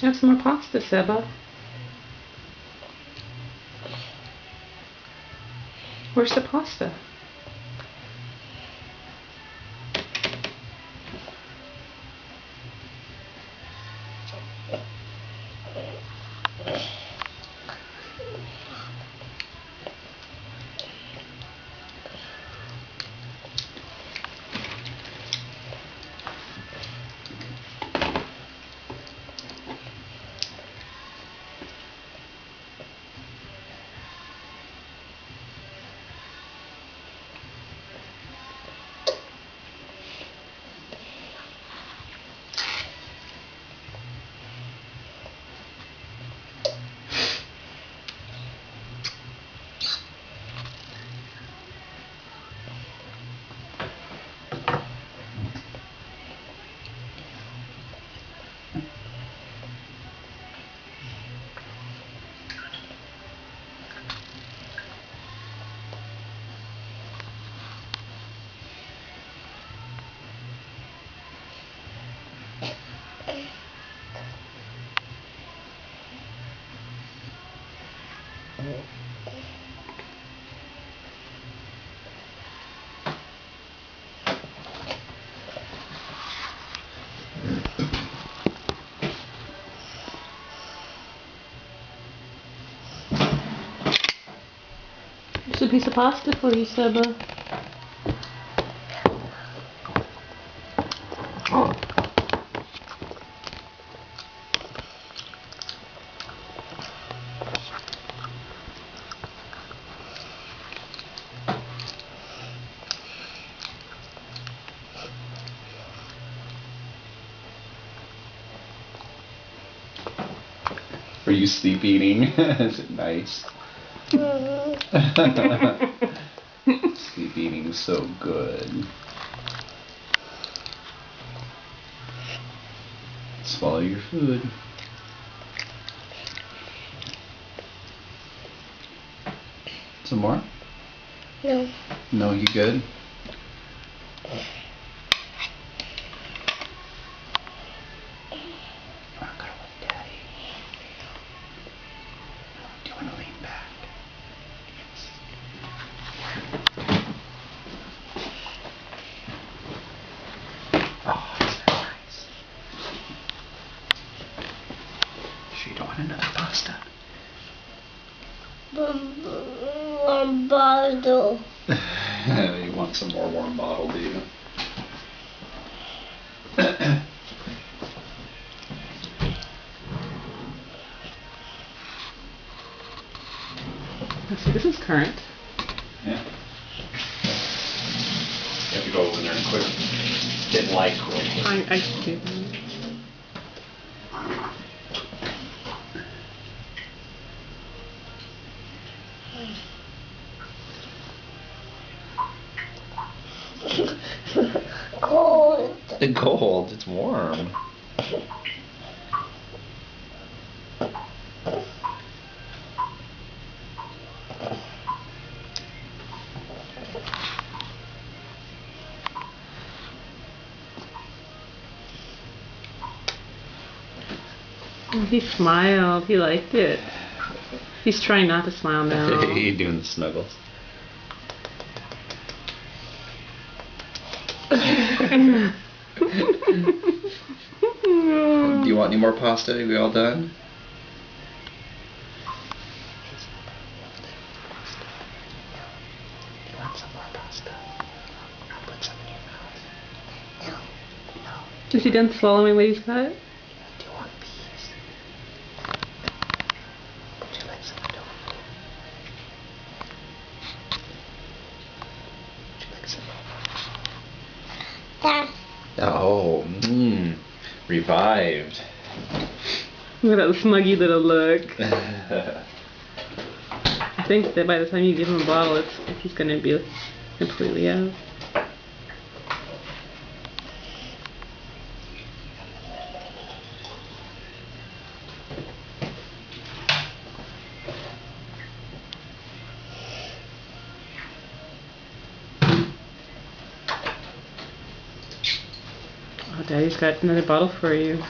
Have some more pasta, Seba. Where's the pasta? Just a piece of pasta for you, Seba. Are you sleep eating? Is it nice? Sleep eating so good. Swallow your food. Some more? No. No, you good? You don't want another pasta? Warm bottle. You want some more warm bottle, do you? So this is current. Yeah. You have to go over there and quit getting light quick. I do. Cold. Cold, it's warm. He smiled. He liked it. He's trying not to smile now. He's doing the snuggles. Do you want any more pasta? Are we all done? Do you want some more pasta? I'll put some in your mouth. No. Is he done swallowing what he's got? Do you want peas? Would you like some tofu? Would you like some? Oh, revived. Look at that smuggy little look. I think that by the time you give him a bottle, he's going to be completely out. Oh, Daddy's got another bottle for you.